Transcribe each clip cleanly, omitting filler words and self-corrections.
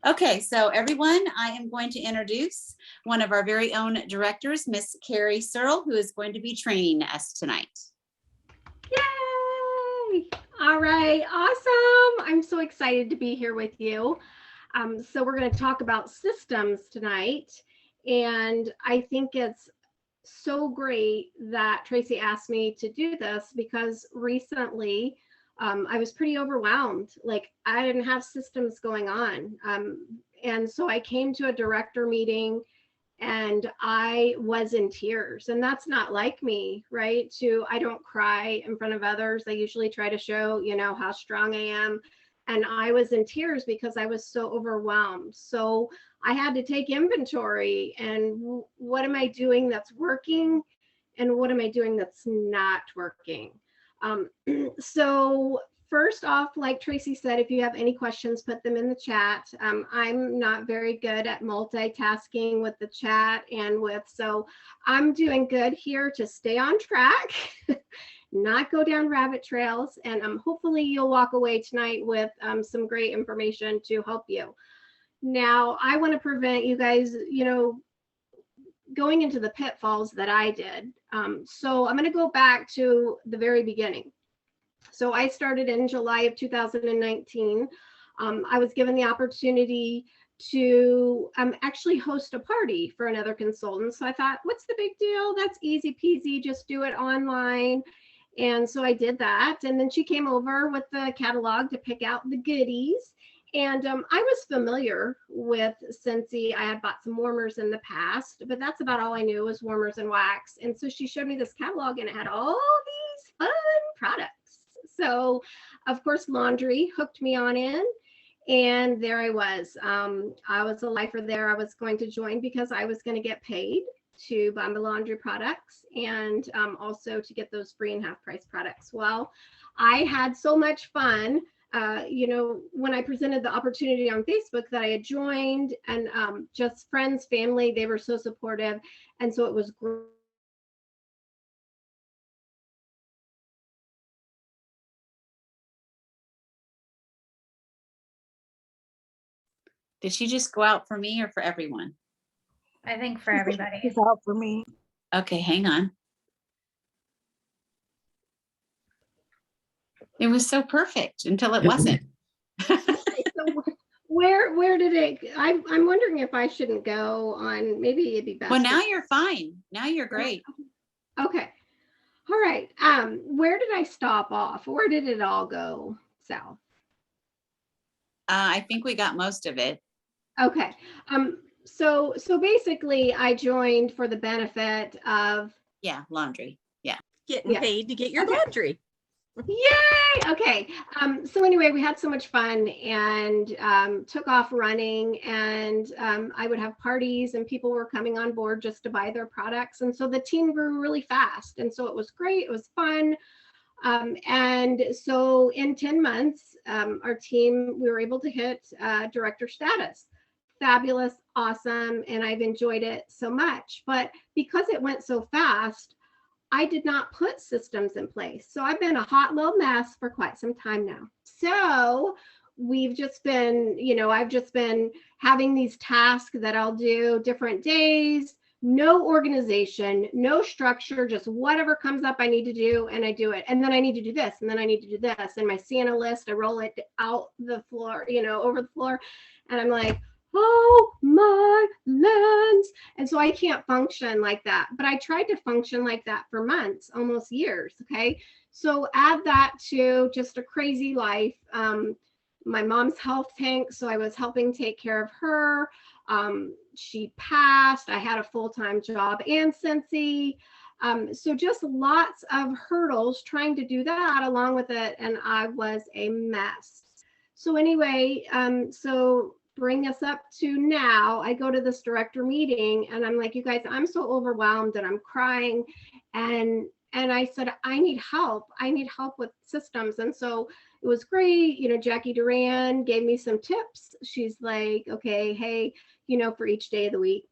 Okay, so everyone, I am going to introduce one of our very own directors, Miss Keri Searl, who is going to be training us tonight. Yay! All right, awesome. I'm so excited to be here with you. So we're going to talk about systems tonight. And I think it's so great that Tracy asked me to do this because recently I was pretty overwhelmed. Like I didn't have systems going on. And so I came to a director meeting and I was in tears. And that's not like me, right? I don't cry in front of others. I usually try to show, how strong I am. And I was in tears because I was so overwhelmed. So I had to take inventory and what am I doing that's working and what am I doing that's not working. So first off, like Tracy said, if you have any questions, put them in the chat. I'm not very good at multitasking with the chat so I'm doing good here to stay on track, not go down rabbit trails. And hopefully you'll walk away tonight with some great information to help you. Now, I want to prevent you guys, going into the pitfalls that I did. So I'm going to go back to the very beginning. So I started in July of 2019. I was given the opportunity to actually host a party for another consultant. So I thought, what's the big deal? That's easy peasy, just do it online. And so I did that. And then she came over with the catalog to pick out the goodies. And I was familiar with Scentsy. I had bought some warmers in the past, but that's about all I knew was warmers and wax. And so she showed me this catalog and it had all these fun products. So of course, laundry hooked me on in. And there I was. I was a lifer there. I was going to join because I was going to get paid to buy my laundry products and also to get those free and half price products. Well, I had so much fun. When I presented the opportunity on Facebook that I had joined and just friends, family, they were so supportive. And so it was great. Did she just go out for me or for everyone? I think for everybody. It's out for me. Okay, hang on. It was so perfect until it wasn't. So where did it? I'm wondering if I shouldn't go on. Maybe it'd be best. Well, now you're fine. Now you're great. Okay. All right. Where did I stop off? Where did it all go south? I think we got most of it. Okay. So basically I joined for the benefit of laundry. Yeah. Getting paid to get your laundry. Yay! Okay. So anyway, we had so much fun and took off running and I would have parties and people were coming on board just to buy their products. And so the team grew really fast. And so it was great. It was fun. And so in 10 months, our team, we were able to hit director status. Fabulous, awesome. And I've enjoyed it so much. But because it went so fast, I did not put systems in place. So I've been a hot little mess for quite some time now. So we've just been, I've just been having these tasks that I'll do different days, no organization, no structure, just whatever comes up I need to do and I do it. And then I need to do this and then I need to do this. And my Santa list, I roll it out the floor, over the floor. And I'm like, oh my lands. And so I can't function like that, but I tried to function like that for months, almost years. Okay. So add that to just a crazy life. My mom's health tanked, so I was helping take care of her. She passed. I had a full-time job and Scentsy. So just lots of hurdles trying to do that along with it. And I was a mess. So anyway, so bring us up to now, I go to this director meeting and I'm like, you guys, I'm so overwhelmed and I'm crying. And I said, I need help. I need help with systems. And so it was great. Jackie Duran gave me some tips. She's like, okay, hey, for each day of the week,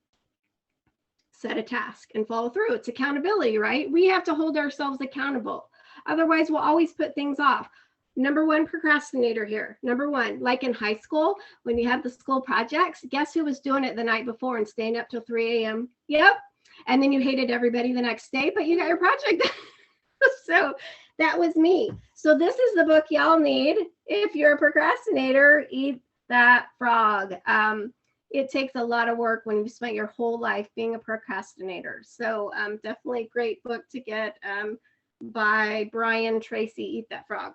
set a task and follow through. It's accountability, right? We have to hold ourselves accountable. Otherwise, we'll always put things off. Number one procrastinator here. Number one, like in high school, when you have the school projects, guess who was doing it the night before and staying up till 3 a.m.? Yep. And then you hated everybody the next day, but you got your project done. So that was me. So this is the book y'all need. If you're a procrastinator, Eat That Frog. It takes a lot of work when you spent your whole life being a procrastinator. So definitely a great book to get by Brian Tracy, Eat That Frog.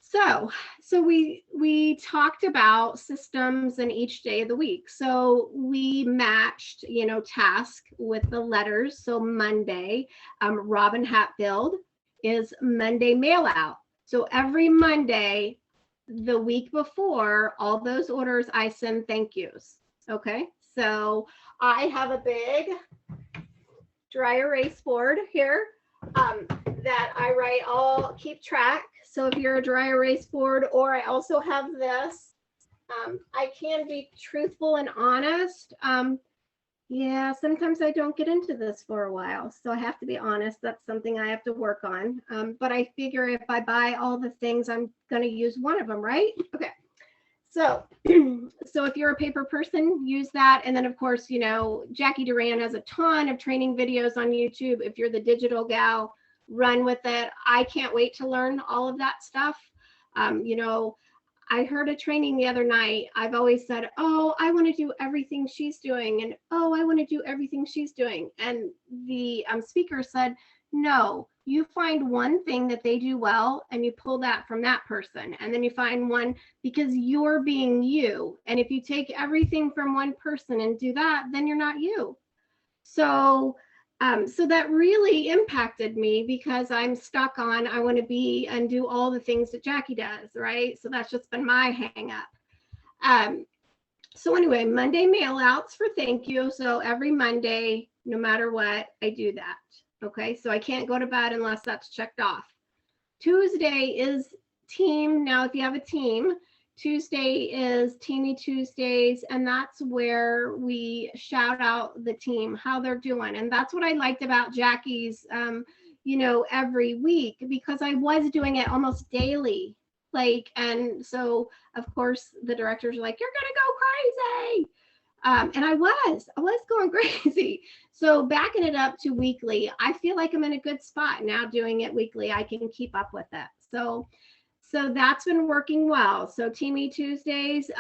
So we talked about systems in each day of the week. So we matched, task with the letters. So Monday, Robin Hatfield is Monday mail out. So every Monday, the week before, all those orders, I send thank yous. Okay. So I have a big dry erase board here that I write keep track. So if you're a dry erase board, or I also have this, I can be truthful and honest. Yeah, sometimes I don't get into this for a while. So I have to be honest. That's something I have to work on. But I figure if I buy all the things, I'm going to use one of them, right? Okay. So, so if you're a paper person, use that. And then of course, Jackie Duran has a ton of training videos on YouTube. If you're the digital gal, run with it. I can't wait to learn all of that stuff. I heard a training the other night. I've always said, oh, I want to do everything she's doing. And oh, I want to do everything she's doing. And the speaker said, no, you find one thing that they do well and you pull that from that person. And then you find one, because you're being you. And if you take everything from one person and do that, then you're not you. So that really impacted me, because I'm stuck on, I want to be and do all the things that Jackie does, right? So that's just been my hang up. So anyway, Monday mail outs for thank you. So every Monday, no matter what, I do that. Okay, so I can't go to bed unless that's checked off. Tuesday is team. Now, if you have a team, Tuesday is Teamy Tuesdays, and that's where we shout out the team, how they're doing. And that's what I liked about Jackie's, every week, because I was doing it almost daily. And so of course the directors are like, you're gonna go crazy. And I was going crazy. So backing it up to weekly, I feel like I'm in a good spot now doing it weekly. I can keep up with it. So that's been working well. So Teamy Tuesdays,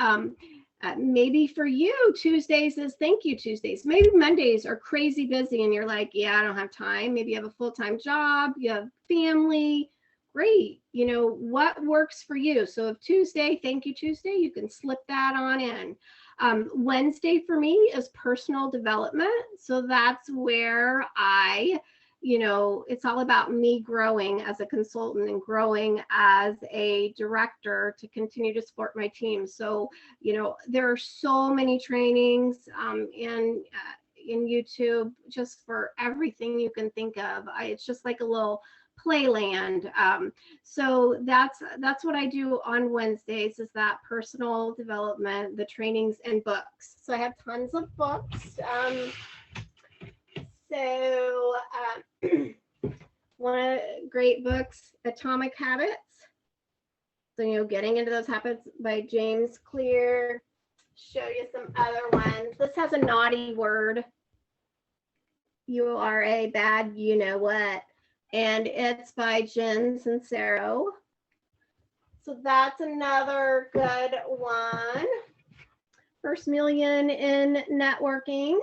maybe for you, Tuesdays is thank you Tuesdays. Maybe Mondays are crazy busy and you're like, yeah, I don't have time. Maybe you have a full-time job, you have family. Great. What works for you? So if Tuesday, thank you Tuesday, you can slip that on in. Wednesday for me is personal development. So that's where it's all about me growing as a consultant and growing as a director to continue to support my team. So, there are so many trainings in YouTube just for everything you can think of. It's just like a little playland. So that's what I do on Wednesdays, is that personal development, the trainings, and books. So I have tons of books. One of the great books, Atomic Habits. So, getting into those habits by James Clear. Show you some other ones. This has a naughty word. You are a bad, you know what. And it's by Jen Sincero. So that's another good one. First Million in Networking.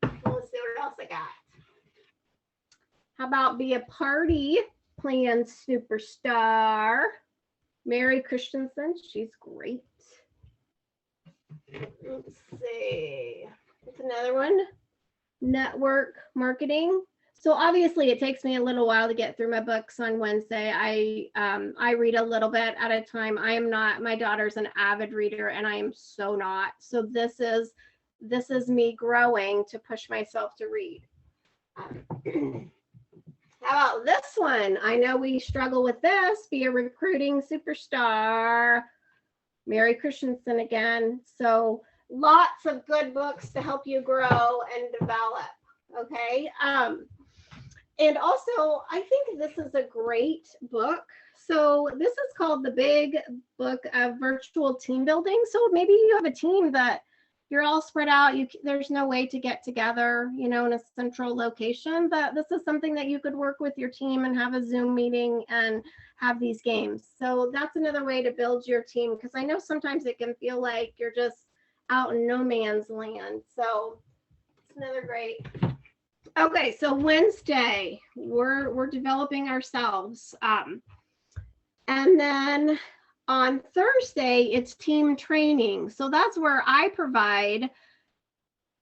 Let's see what else I got. How about Be a Party Plan Superstar? Mary Christensen, she's great. Let's see. That's another one. Network Marketing. So obviously it takes me a little while to get through my books on Wednesday. I read a little bit at a time. I am not, my daughter's an avid reader and I am so not. So this is me growing to push myself to read. How about this one? I know we struggle with this. Be a Recruiting Superstar. Mary Christensen again. So lots of good books to help you grow and develop. Okay. And also, I think this is a great book. So this is called The Big Book of Virtual Team Building. So maybe you have a team that you're all spread out. There's no way to get together, you know, in a central location. But this is something that you could work with your team and have a Zoom meeting and have these games. So that's another way to build your team, because I know sometimes it can feel like you're just out in no man's land. So it's another great. Okay, so Wednesday, we're developing ourselves. And then on Thursday, it's team training. So that's where I provide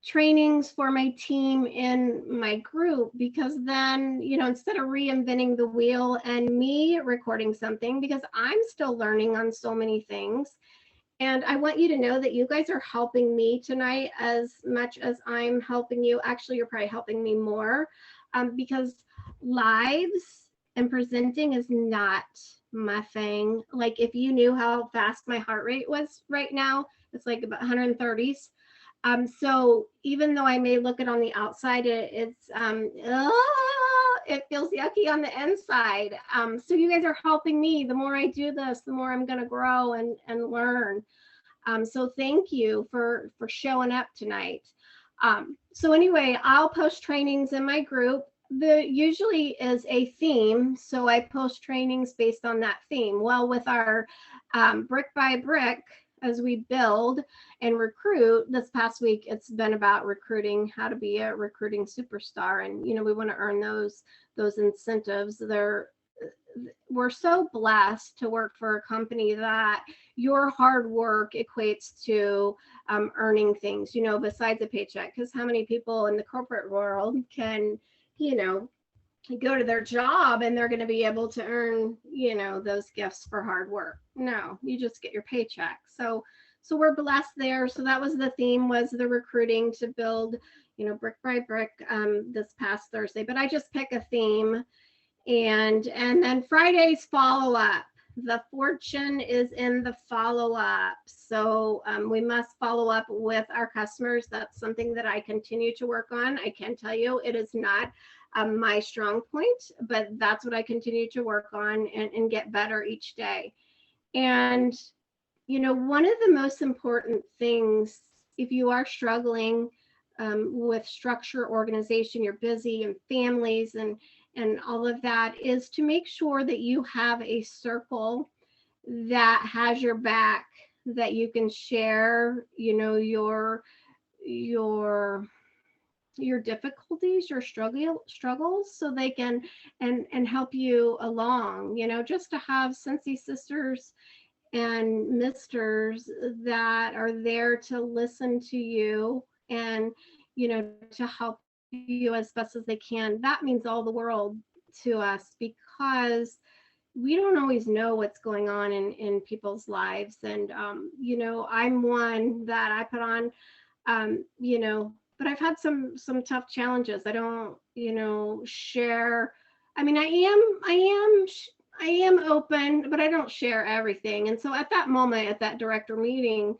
trainings for my team in my group, because then, you know, instead of reinventing the wheel and me recording something, because I'm still learning on so many things. And I want you to know that you guys are helping me tonight as much as I'm helping you. Actually, you're probably helping me more, because lives and presenting is not my thing. Like, if you knew how fast my heart rate was right now, it's like about 130s. So even though I may look it on the outside, it feels yucky on the inside. So you guys are helping me. The more I do this, the more I'm going to grow and learn. So thank you for showing up tonight. So anyway, I'll post trainings in my group. There usually is a theme, so I post trainings based on that theme. Well, with our brick by brick, as we build and recruit, this past week, it's been about recruiting, how to be a recruiting superstar. And, you know, we want to earn those incentives. We're so blessed to work for a company that your hard work equates to earning things, you know, besides a paycheck. Because how many people in the corporate world can, you know, go to their job and they're going to be able to earn, you know, those gifts for hard work? No, you just get your paycheck. So we're blessed there. So that was the theme, was the recruiting to build, you know, brick by brick this past Thursday. But I just pick a theme. And then Friday's follow up. The fortune is in the follow up. So we must follow up with our customers. That's something that I continue to work on. I can tell you it is not my strong point, but that's what I continue to work on and get better each day. And, you know, one of the most important things, if you are struggling with structure, organization, you're busy, and families and all of that, is to make sure that you have a circle that has your back, that you can share, you know, your difficulties, your struggles, so they can and help you along, you know, just to have Scentsy sisters and misters that are there to listen to you and, you know, to help you as best as they can. That means all the world to us, because we don't always know what's going on in people's lives. And, you know, I'm one that I put on, you know, but I've had some tough challenges. I don't, you know, share. I mean, I am open, but I don't share everything. And so at that moment, at that director meeting,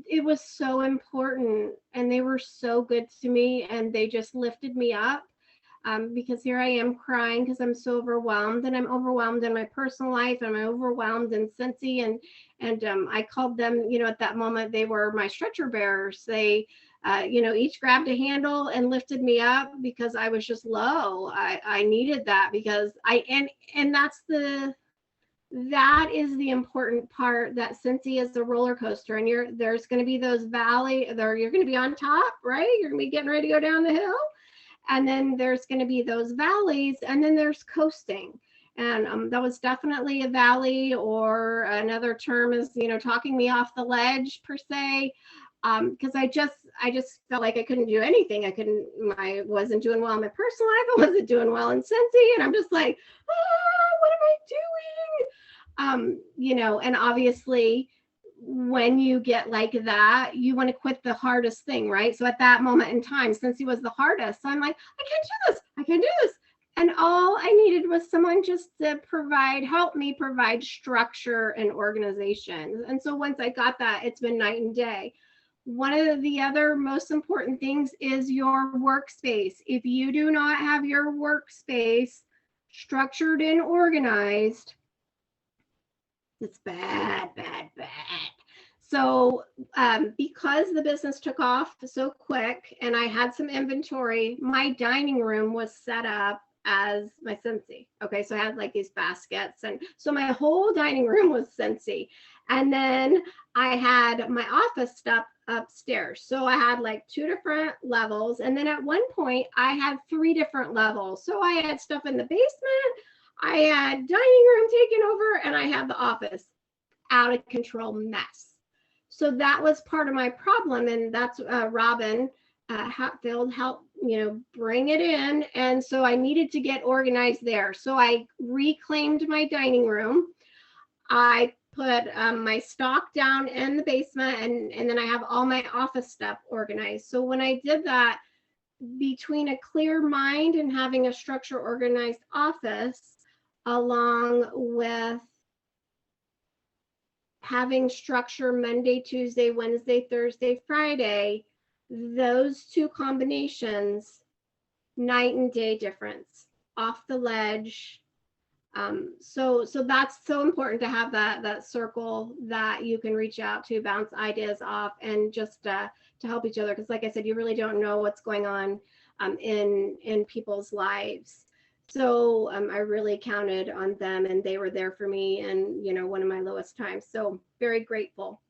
it was so important, and they were so good to me, and they just lifted me up, because here I am crying because I'm so overwhelmed, and I'm overwhelmed in my personal life, and I'm overwhelmed in Scentsy, and I called them, you know, at that moment, they were my stretcher bearers. They, you know, each grabbed a handle and lifted me up, because I was just low. I needed that, because and that is the important part, that Scentsy is a roller coaster, and there's going to be those you're going to be on top, right? You're going to be getting ready to go down the hill. And then there's going to be those valleys, and then there's coasting. And that was definitely a valley, or another term is, you know, talking me off the ledge per se. Because I just felt like I couldn't do anything. I wasn't doing well in my personal life. I wasn't doing well in Scentsy. And I'm just like, what am I doing? You know, and obviously when you get like that, you want to quit the hardest thing, right? So at that moment in time, Scentsy was the hardest. So I'm like, I can't do this. I can't do this. And all I needed was someone just to help me provide structure and organization. And so once I got that, it's been night and day. One of the other most important things is your workspace. If you do not have your workspace structured and organized, it's bad, bad, bad. So because the business took off so quick and I had some inventory, my dining room was set up as my Scentsy. Okay, so I had like these baskets, and so my whole dining room was Scentsy. And then I had my office stuff upstairs. So I had like 2 different levels. And then at one point I had 3 different levels. So I had stuff in the basement, I had dining room taken over, and I had the office. Out of control mess. So that was part of my problem. And that's Robin Hatfield helped, bring it in. And so I needed to get organized there. So I reclaimed my dining room. I put my stock down in the basement, and then I have all my office stuff organized. So when I did that, between a clear mind and having a structure organized office, along with having structure Monday, Tuesday, Wednesday, Thursday, Friday, those 2 combinations, night and day difference, off the ledge. So that's so important to have that circle that you can reach out to, bounce ideas off, and just to help each other. Because like I said, you really don't know what's going on in people's lives. So I really counted on them, and they were there for me, and one of my lowest times. So very grateful.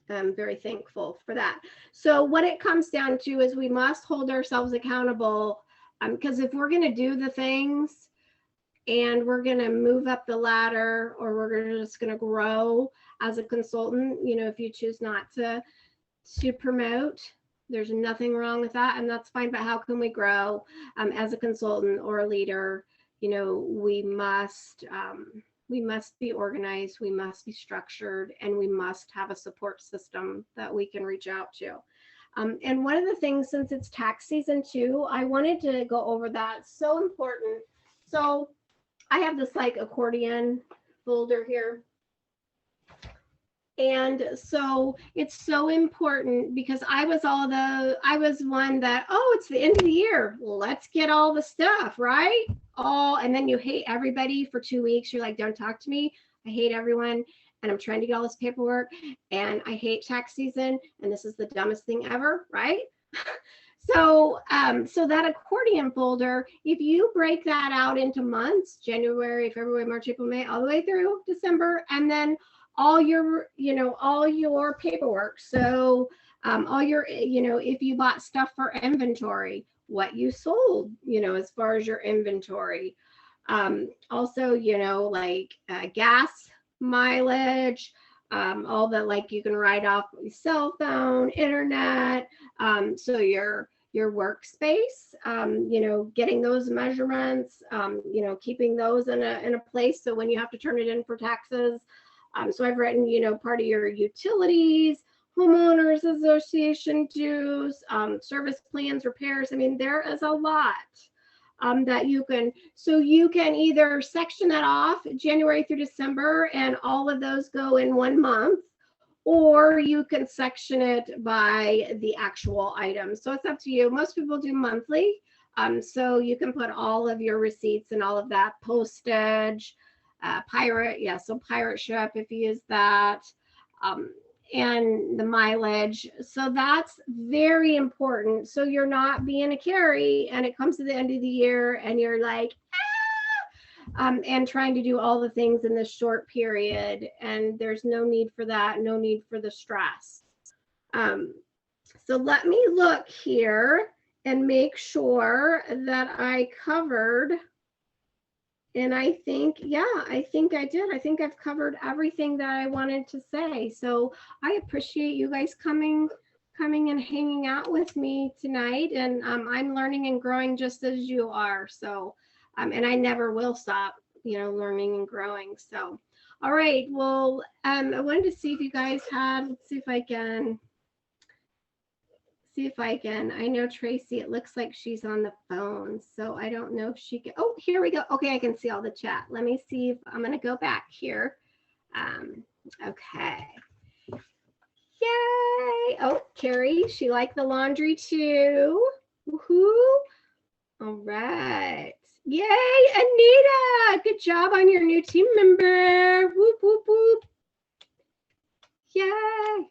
I'm very thankful for that. So what it comes down to is we must hold ourselves accountable, because if we're going to do the things and we're going to move up the ladder, or we're just going to grow as a consultant, if you choose not to promote, there's nothing wrong with that, and that's fine. But how can we grow as a consultant or a leader? We must be organized, we must be structured, and we must have a support system that we can reach out to. And one of the things, since it's tax season too, I wanted to go over that. So important. So I have this like accordion folder here. And so it's so important, because I was one that, oh, it's the end of the year, let's get all the stuff, right? And then you hate everybody for 2 weeks. You're like, don't talk to me. I hate everyone. And I'm trying to get all this paperwork, and I hate tax season. And this is the dumbest thing ever, right? So that accordion folder, if you break that out into months, January, February, March, April, May, all the way through December, and then all your paperwork. So all your, if you bought stuff for inventory, what you sold, as far as your inventory. Also, like gas mileage, all that, like you can write off cell phone, internet. So your workspace, getting those measurements, keeping those in a place. So when you have to turn it in for taxes, so I've written, part of your utilities, homeowners association dues, service plans, repairs. I mean, there is a lot that you can either section that off January through December, and all of those go in 1 month, or you can section it by the actual items. So it's up to you. Most people do monthly. So you can put all of your receipts and all of that, postage, pirate, so pirate ship if you use that, and the mileage. So that's very important. So you're not being a Keri, and it comes to the end of the year and you're like, and trying to do all the things in this short period, and there's no need for that, no need for the stress. So let me look here and make sure that I covered. And I think I did. I think I've covered everything that I wanted to say. So I appreciate you guys coming and hanging out with me tonight. And I'm learning and growing just as you are. So, and I never will stop, learning and growing. So, all right. Well, I wanted to see if you guys had, let's see if I can. I know Tracy, it looks like she's on the phone, so I don't know if she can. Oh, here we go. Okay, I can see all the chat. Let me see if I'm going to go back here. Okay. Yay. Oh, Keri, she liked the laundry too. Woohoo. All right. Yay, Anita. Good job on your new team member. Whoop, whoop, whoop. Yay.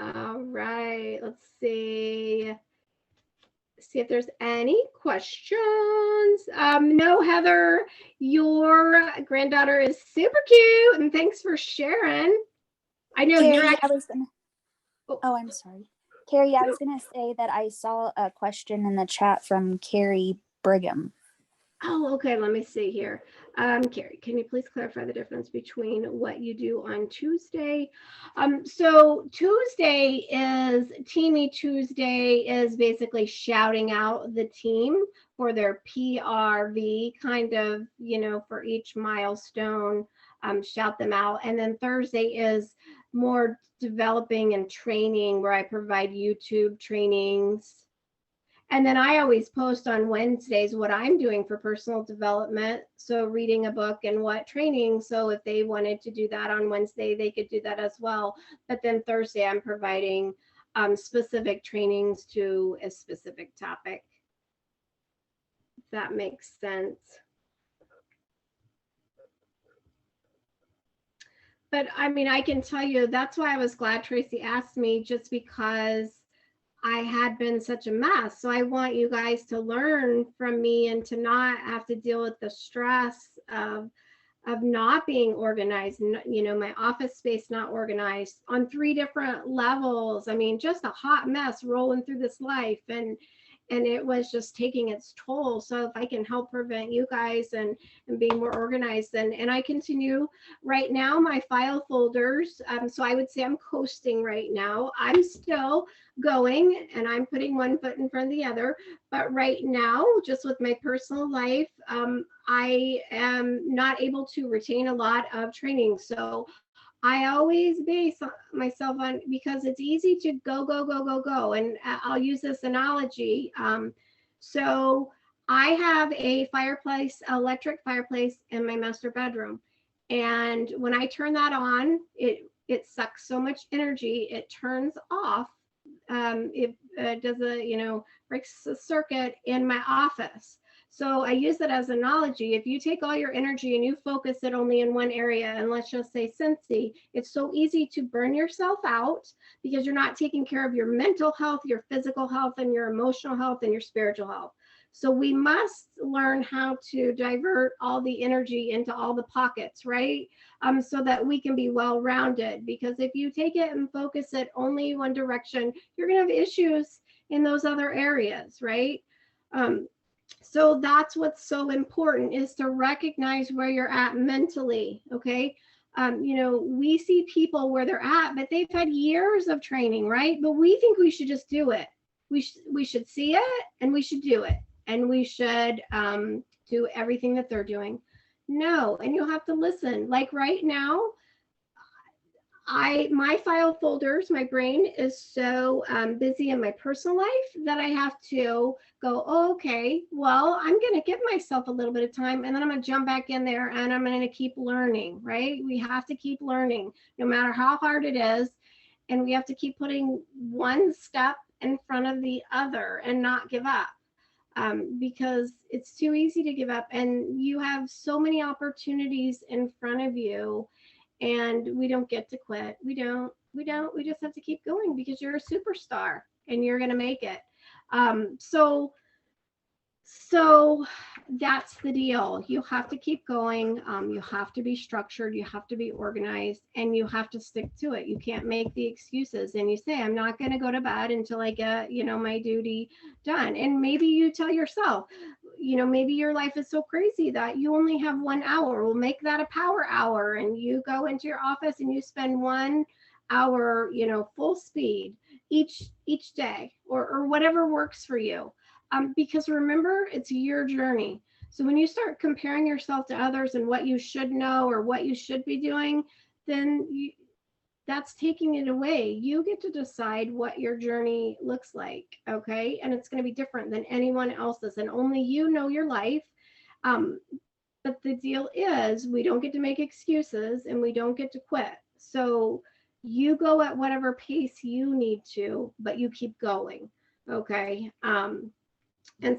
All right. Let's see. See if there's any questions. No, Heather, your granddaughter is super cute, and thanks for sharing. I know Keri, you're I actually. was gonna. Oh, I'm sorry. Keri, I was gonna say that I saw a question in the chat from Keri Brigham. Oh, okay. Let me see here. Keri, can you please clarify the difference between what you do on Tuesday? So Tuesday is Teamy Tuesday is basically shouting out the team for their PRV kind of, for each milestone, shout them out. And then Thursday is more developing and training where I provide YouTube trainings. And then I always post on Wednesdays what I'm doing for personal development. So reading a book and what training. So if they wanted to do that on Wednesday, they could do that as well. But then Thursday, I'm providing specific trainings to a specific topic. If that makes sense. But I mean, I can tell you, that's why I was glad Tracy asked me, just because I had been such a mess. So I want you guys to learn from me and to not have to deal with the stress of not being organized, my office space not organized on 3 different levels. I mean, just a hot mess rolling through this life. And it was just taking its toll. So if I can help prevent you guys and being more organized, and I continue right now, my file folders. So I would say I'm coasting right now. I'm still going and I'm putting one foot in front of the other. But right now, just with my personal life, I am not able to retain a lot of training. So I always base myself on, because it's easy to go. And I'll use this analogy. So I have a fireplace, electric fireplace in my master bedroom. And when I turn that on, it sucks so much energy, it turns off. It does breaks a circuit in my office. So I use that as an analogy. If you take all your energy and you focus it only in one area, and let's just say Cincy, it's so easy to burn yourself out because you're not taking care of your mental health, your physical health, and your emotional health, and your spiritual health. So we must learn how to divert all the energy into all the pockets, right? So that we can be well-rounded. Because if you take it and focus it only one direction, you're going to have issues in those other areas, right? So that's what's so important, is to recognize where you're at mentally, okay? We see people where they're at, but they've had years of training, right? But we think we should just do it. We should see it and we should do it. And we should do everything that they're doing. No, and you'll have to listen. Like right now, my file folders, my brain is so busy in my personal life that I have to go, oh, okay, well, I'm going to give myself a little bit of time, and then I'm going to jump back in there and I'm going to keep learning, right? We have to keep learning no matter how hard it is. And we have to keep putting one step in front of the other and not give up. Because it's too easy to give up, and you have so many opportunities in front of you, and we don't get to quit. We just have to keep going, because you're a superstar and you're going to make it. So that's the deal. You have to keep going. You have to be structured. You have to be organized, and you have to stick to it. You can't make the excuses and you say, I'm not going to go to bed until I get, my duty done. And maybe you tell yourself, maybe your life is so crazy that you only have 1 hour. We'll make that a power hour, and you go into your office and you spend 1 hour, full speed each day, or whatever works for you. Because remember, it's your journey. So when you start comparing yourself to others and what you should know or what you should be doing, then that's taking it away. You get to decide what your journey looks like, okay? And it's going to be different than anyone else's, and only you know your life. But the deal is, we don't get to make excuses and we don't get to quit. So You go at whatever pace you need to, but you keep going. Okay. And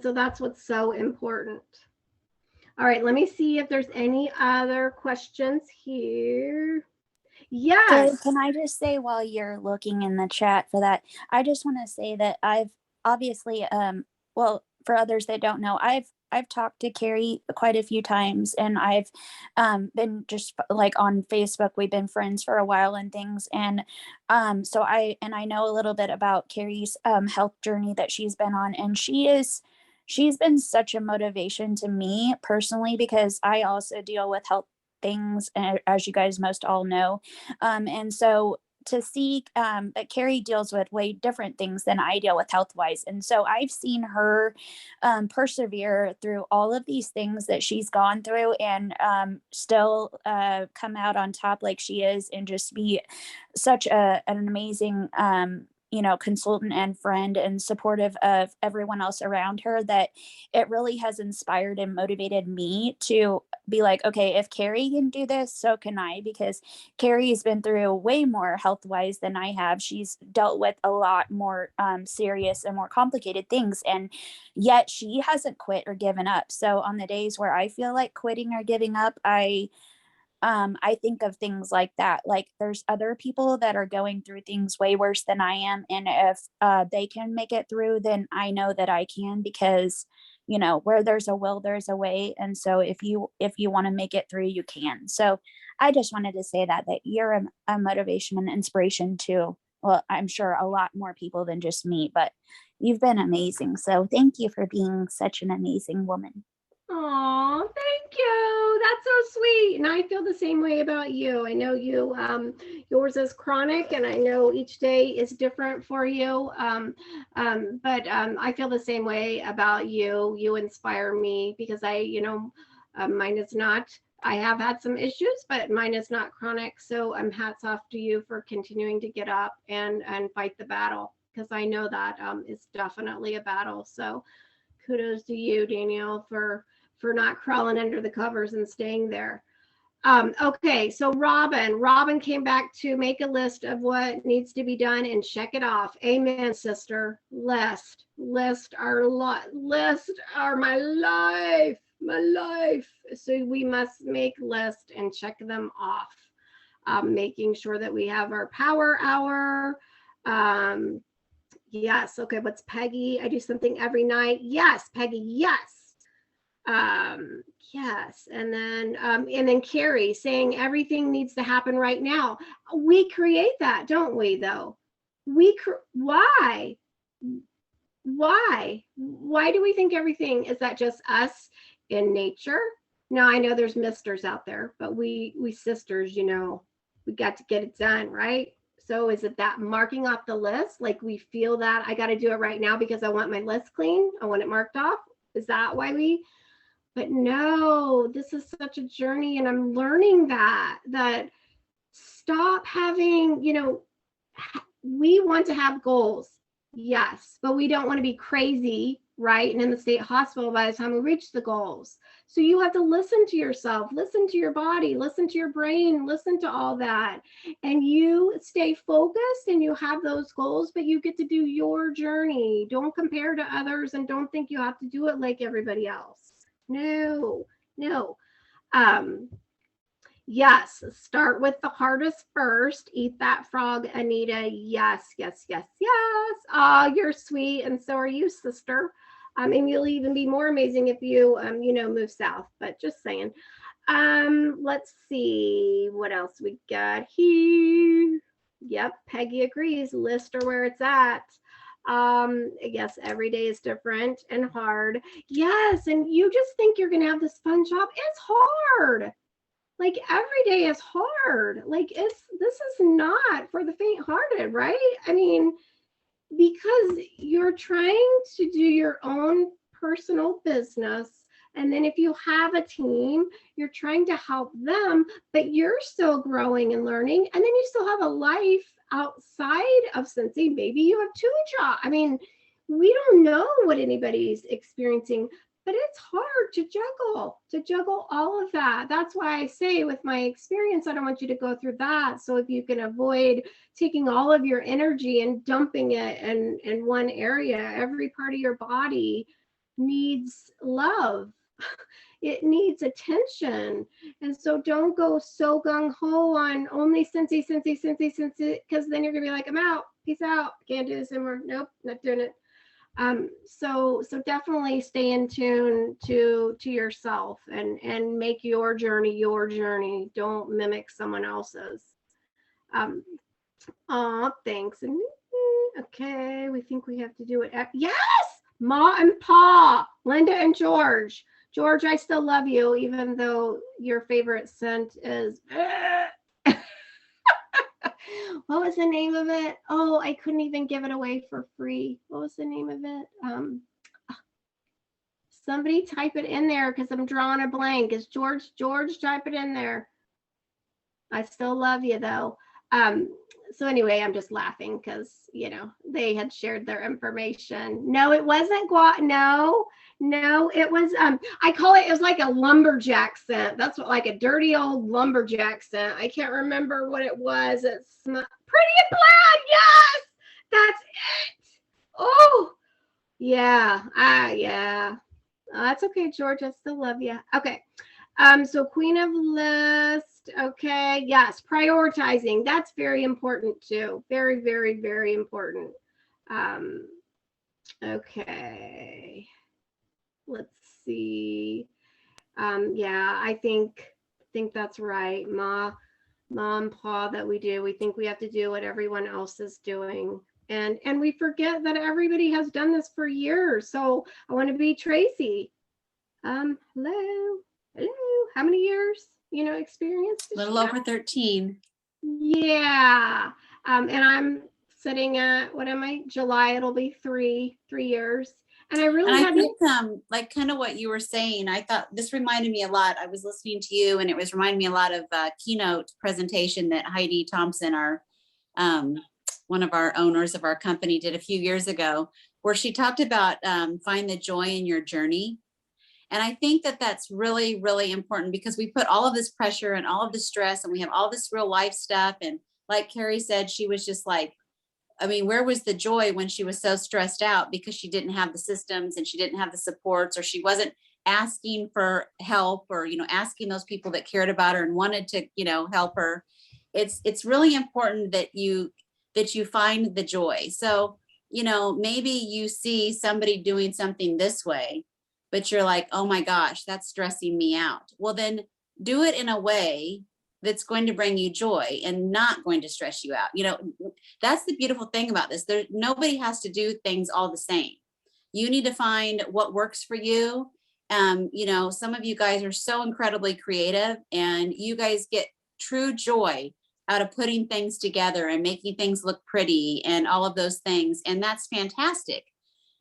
so that's what's so important. All right, let me see if there's any other questions here. Yes. Can I just say while you're looking in the chat for that, I just want to say that I've obviously, well, for others that don't know, I've talked to Keri quite a few times, and I've been just like on Facebook. We've been friends for a while and things, and so I know a little bit about Keri's health journey that she's been on, and she's been such a motivation to me personally, because I also deal with health things, as you guys most all know. And so to see that Keri deals with way different things than I deal with health wise. And so I've seen her persevere through all of these things that she's gone through, and still come out on top like she is, and just be such an amazing consultant and friend, and supportive of everyone else around her, that it really has inspired and motivated me to be like, okay, if Keri can do this, so can I, because Keri has been through way more health wise than I have. She's dealt with a lot more serious and more complicated things, and yet she hasn't quit or given up. So on the days where I feel like quitting or giving up, I think of things like that. Like, there's other people that are going through things way worse than I am. And if they can make it through, then I know that I can, because, where there's a will, there's a way. And so if you want to make it through, you can. So I just wanted to say that you're a motivation and inspiration to, well, I'm sure a lot more people than just me, but you've been amazing. So thank you for being such an amazing woman. Oh, thank you. That's so sweet. And I feel the same way about you. I know you, yours is chronic, and I know each day is different for you. But I feel the same way about you. You inspire me, because mine is not, I have had some issues, but mine is not chronic. So hats off to you for continuing to get up and fight the battle, because I know that it's definitely a battle. So kudos to you, Danielle, for not crawling under the covers and staying there. Okay, so Robin came back to make a list of what needs to be done and check it off. Amen, sister. List are my life. So we must make lists and check them off. Making sure that we have our power hour. Yes. Okay. What's Peggy? I do something every night. Yes, Peggy. Yes. Yes. And then Keri saying everything needs to happen right now. We create that, don't we, though? Why? Why do we think everything is that just us in nature? Now, I know there's misters out there, but we sisters, we got to get it done, right? So is it that marking off the list? Like, we feel that I got to do it right now because I want my list clean. I want it marked off. Is that why but no, this is such a journey. And I'm learning that stop having, we want to have goals. Yes, but we don't want to be crazy, right? And in the state hospital by the time we reach the goals. So you have to listen to yourself, listen to your body, listen to your brain, listen to all that. And you stay focused and you have those goals, but you get to do your journey. Don't compare to others, and don't think you have to do it like everybody else. No. Yes, start with the hardest first. Eat that frog, Anita. Yes. Oh, you're sweet, and so are you, sister. And you'll even be more amazing if you, move south. But just saying. Let's see what else we got here. Yep, Peggy agrees. List are where it's at. Yes, every day is different and hard. Yes, and you just think you're gonna have this fun job. It's hard. Like, every day is hard. Like, this is not for the faint-hearted, right? I mean, because you're trying to do your own personal business, and then if you have a team, you're trying to help them, but you're still growing and learning, and then you still have a life outside of Cincy. Maybe you have two jobs. I mean, we don't know what anybody's experiencing, but it's hard to juggle all of that. That's why I say with my experience, I don't want you to go through that. So if you can avoid taking all of your energy and dumping it in one area, every part of your body needs love. It needs attention. And so don't go so gung-ho on only Scentsy, because then you're gonna be like, I'm out, peace out, can't do this anymore. Nope, not doing it. So definitely stay in tune to yourself and make your journey. Don't mimic someone else's. Thanks. Okay, we think we have to do it. Yes, Ma and Pa, Linda and George. George, I still love you, even though your favorite scent is. What was the name of it? Oh, I couldn't even give it away for free. What was the name of it? Somebody type it in there because I'm drawing a blank. Is George, type it in there. I still love you though. So anyway, I'm just laughing because, you know, they had shared their information. No, it wasn't No, it was, I call it, it was like a lumberjack scent. That's what, like a dirty old lumberjack scent. I can't remember what it was. It's Pretty and Glad. Yes, that's it. Oh, yeah. Yeah. That's okay, George. I still love you. Okay. So Queen of List. Okay. Yes. Prioritizing. That's very important too. Very, very, very important. Okay. Let's see. Yeah, I think that's right. Mom, Pa, that we think we have to do what everyone else is doing. And we forget that everybody has done this for years. So I want to be Tracy. Hello. How many years, experience? A little over 13. Yeah. And I'm sitting at, what am I? July, it'll be 3 years. And I really I think like kind of what you were saying, I thought this reminded me a lot. I was listening to you and it was reminding me a lot of a keynote presentation that Heidi Thompson, our one of our owners of our company, did a few years ago, where she talked about find the joy in your journey. And I think that that's really, really important because we put all of this pressure and all of the stress and we have all this real life stuff. And like Keri said, she was just like, I mean, where was the joy when she was so stressed out because she didn't have the systems and she didn't have the supports, or she wasn't asking for help, or, asking those people that cared about her and wanted to, help her. It's really important that you find the joy. So, maybe you see somebody doing something this way, but you're like, oh my gosh, that's stressing me out. Well, then do it in a way that's going to bring you joy and not going to stress you out. That's the beautiful thing about this. Nobody has to do things all the same. You need to find what works for you. Some of you guys are so incredibly creative and you guys get true joy out of putting things together and making things look pretty and all of those things. And that's fantastic.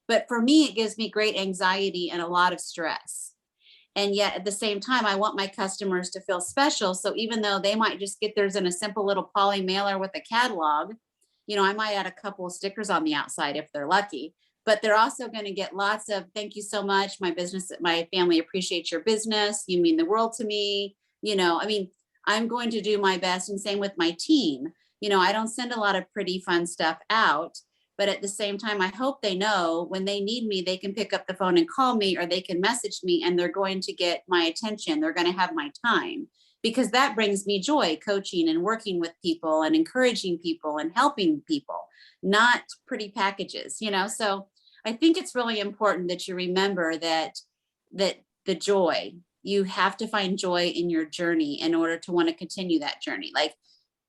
But for me, it gives me great anxiety and a lot of stress. And yet at the same time, I want my customers to feel special. So even though they might just get theirs in a simple little poly mailer with a catalog, I might add a couple of stickers on the outside if they're lucky, but they're also going to get lots of thank you so much. My family appreciates your business. You mean the world to me. I'm going to do my best, and same with my team. I don't send a lot of pretty fun stuff out. But at the same time, I hope they know when they need me, they can pick up the phone and call me, or they can message me and they're going to get my attention. They're going to have my time, because that brings me joy, coaching and working with people and encouraging people and helping people, not pretty packages, So I think it's really important that you remember that the joy, you have to find joy in your journey in order to want to continue that journey. Like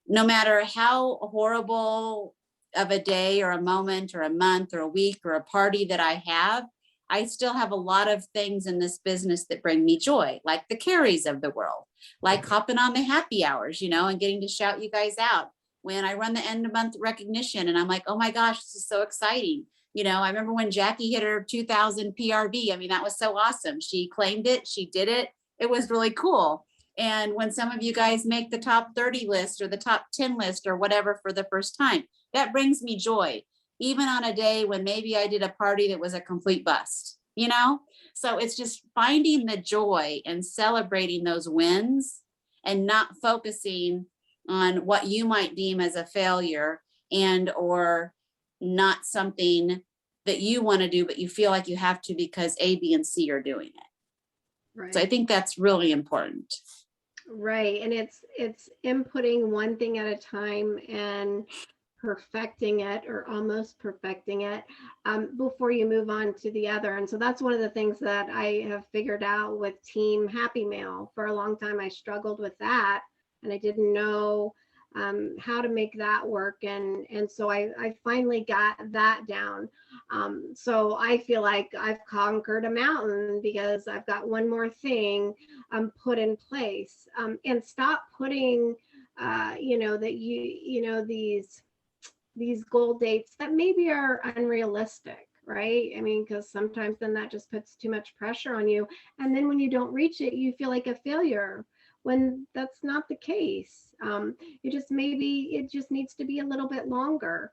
no matter how horrible of a day or a moment or a month or a week or a party that I have, I still have a lot of things in this business that bring me joy, like the Keris of the world, like hopping on the happy hours, and getting to shout you guys out when I run the end of month recognition. And I'm like, oh my gosh, this is so exciting. I remember when Jackie hit her 2000 PRV. I mean, that was so awesome. She claimed it. She did it. It was really cool. And when some of you guys make the top 30 list or the top 10 list or whatever for the first time, that brings me joy, even on a day when maybe I did a party that was a complete bust, So it's just finding the joy and celebrating those wins and not focusing on what you might deem as a failure and or not something that you want to do, but you feel like you have to because A, B, and C are doing it. Right. So I think that's really important. Right. And it's inputting one thing at a time and perfecting it or almost perfecting it before you move on to the other. And so that's one of the things that I have figured out with Team Happy Mail. For a long time, I struggled with that and I didn't know how to make that work. And so I finally got that down. So I feel like I've conquered a mountain because I've got one more thing put in place, and stop putting, these goal dates that maybe are unrealistic, right? I mean, because sometimes then that just puts too much pressure on you. And then when you don't reach it, you feel like a failure when that's not the case. It just needs to be a little bit longer.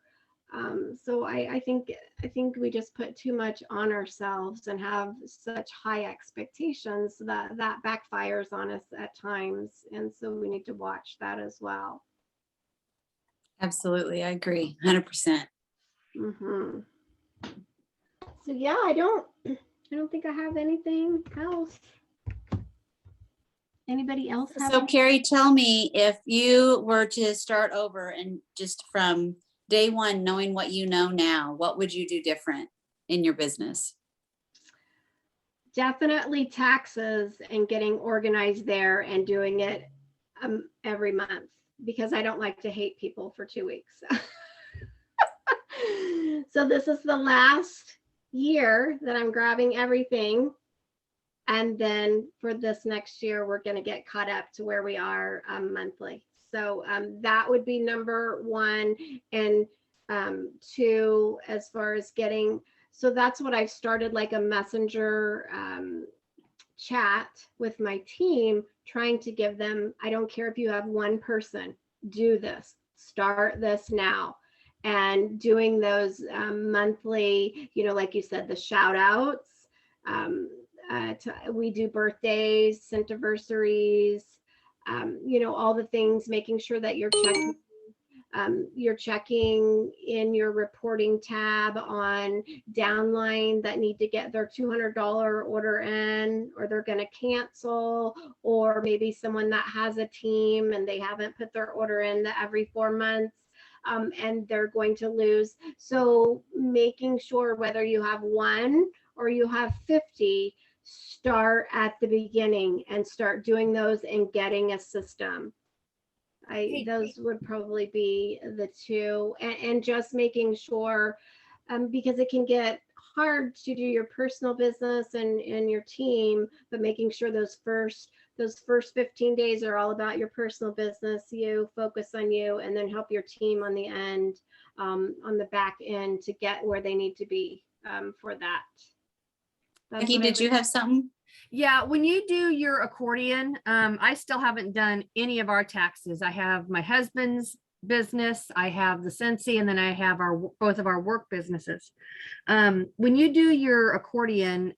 So I think we just put too much on ourselves and have such high expectations that backfires on us at times. And so we need to watch that as well. Absolutely. I agree. 100%. Mm-hmm. So yeah, I don't think I have anything else. Anybody else have? So Keri, tell me, if you were to start over and just from day one, knowing what you know now, what would you do different in your business? Definitely taxes and getting organized there and doing it every month, because I don't like to hate people for 2 weeks. So this is the last year that I'm grabbing everything. And then for this next year, we're going to get caught up to where we are monthly. So that would be number one. And two, as far as getting, so that's what I've started, like a messenger chat with my team, trying to give them, I don't care if you have one person, do this, start this now. And doing those monthly, like you said, the shout outs. We do birthdays, centiversaries, all the things, making sure that you're checking in your reporting tab on downline that need to get their $200 order in, or they're going to cancel, or maybe someone that has a team and they haven't put their order in every 4 months. And they're going to lose. So making sure whether you have one or you have 50, start at the beginning and start doing those and getting a system. Those would probably be the two, and just making sure, because it can get hard to do your personal business and your team, but making sure those first 15 days are all about your personal business, you focus on you, and then help your team on the end, on the back end, to get where they need to be for that. Becky, did you have something? Yeah, when you do your accordion, I still haven't done any of our taxes. I have my husband's business, I have the Sensi, and then I have both of our work businesses. When you do your accordion,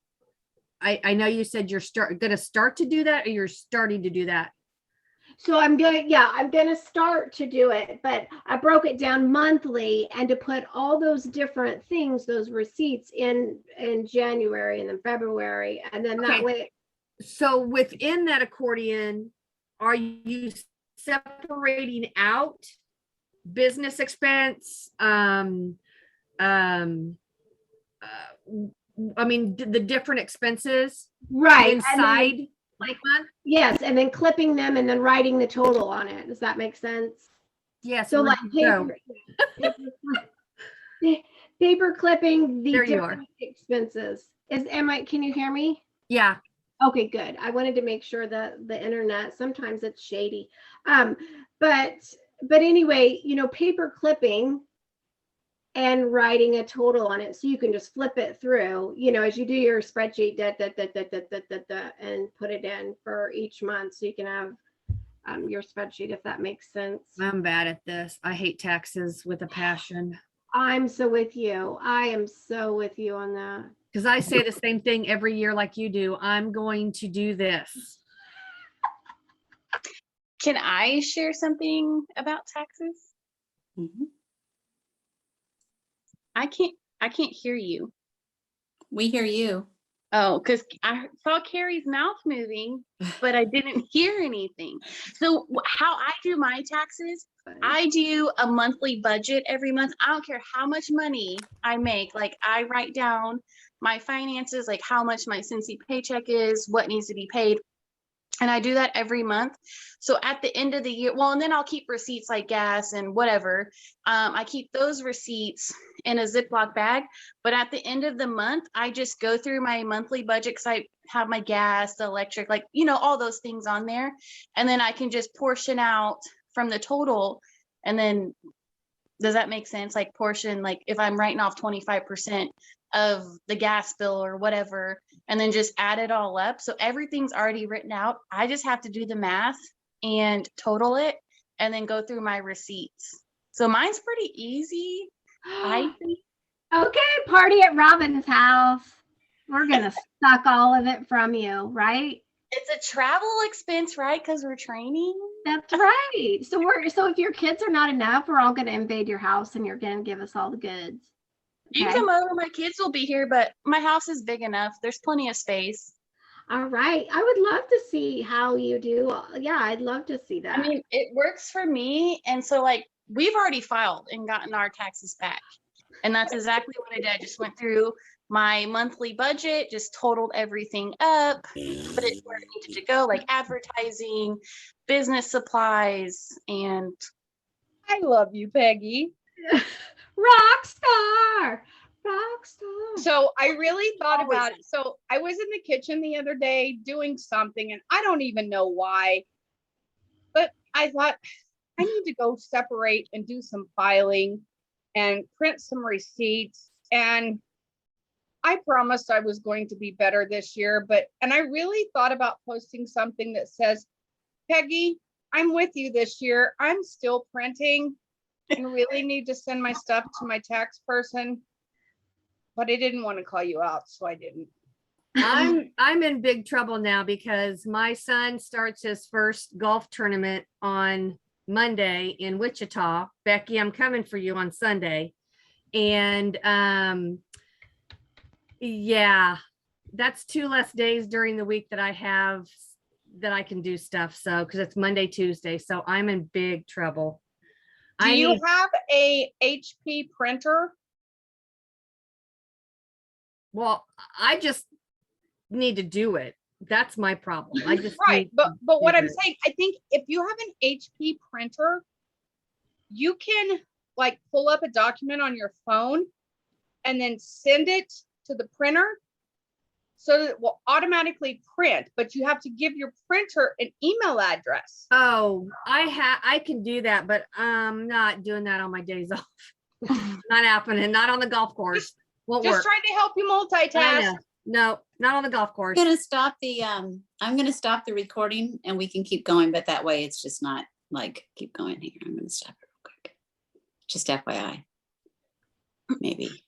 I know you said you're going to start to do that, or you're starting to do that. So I'm going to start to do it, but I broke it down monthly, and to put all those different things, those receipts in January and then February, and then that way. So within that accordion, are you separating out business expense? I mean, the different expenses, right, inside, then, like month? Yes, and then clipping them and then writing the total on it. Does that make sense? Yes. So like paper clipping the different expenses. Can you hear me? Yeah. Okay, good. I wanted to make sure that the internet, sometimes it's shady. But anyway, paper clipping and writing a total on it, so you can just flip it through, as you do your spreadsheet, and put it in for each month, so you can have your spreadsheet, if that makes sense. I'm bad at this. I hate taxes with a passion. I'm so with you. I am so with you on that. Because I say the same thing every year like you do. I'm going to do this. Can I share something about taxes? Mhm. I can't hear you. We hear you. Oh, because I saw Keri's mouth moving, but I didn't hear anything. So how I do my taxes, I do a monthly budget every month. I don't care how much money I make. Like I write down my finances, like how much my Cincy paycheck is, what needs to be paid. And I do that every month. So at the end of the year, well, and then I'll keep receipts like gas and whatever. I keep those receipts in a Ziploc bag. But at the end of the month, I just go through my monthly budget because I have my gas, the electric, like, you know, all those things on there. And then I can just portion out from the total. And then, does that make sense? Like portion, like if I'm writing off 25% of the gas bill or whatever, and then just add it all up. So everything's already written out. I just have to do the math and total it and then go through my receipts. So mine's pretty easy, I think. Okay, party at Robin's house. We're gonna suck all of it from you, right? It's a travel expense, right? Because we're training. That's right. So if your kids are not enough, we're all gonna invade your house and you're gonna give us all the goods. You can Okay. come over, my kids will be here, but my house is big enough. There's plenty of space. All right. I would love to see how you do. Yeah, I'd love to see that. I mean, it works for me. And so like we've already filed and gotten our taxes back. And that's exactly what I did. I just went through my monthly budget, just totaled everything up, put it where it needed to go, like advertising, business supplies, and I love you, Peggy. rock star. So I really thought about it. So I was in the kitchen the other day doing something, and I don't even know why, but I thought I need to go separate and do some filing and print some receipts. And I promised I was going to be better this year, and I really thought about posting something that says, Peggy, I'm with you this year. I'm still printing and really need to send my stuff to my tax person. But I didn't want to call you out, so I didn't. I'm in big trouble now because my son starts his first golf tournament on Monday in Wichita. Becky, I'm coming for you on Sunday. And yeah, that's 2 less days during the week that I have that I can do stuff. So because it's Monday, Tuesday. So I'm in big trouble. Do you have a HP printer? Well, I just need to do it. That's my problem. I just Right, need but to what do I'm it. saying, I think if you have an HP printer, you can like pull up a document on your phone and then send it to the printer so that it will automatically print, but you have to give your printer an email address. Oh, I can do that, but I'm not doing that on my days off. Not happening. Not on the golf course. Won't Just work. trying to help you I multitask. know. No, not on the golf course. I'm gonna stop the recording and we can keep going, but that way it's just not like keep going here. I'm gonna stop it real quick. Just FYI. Maybe.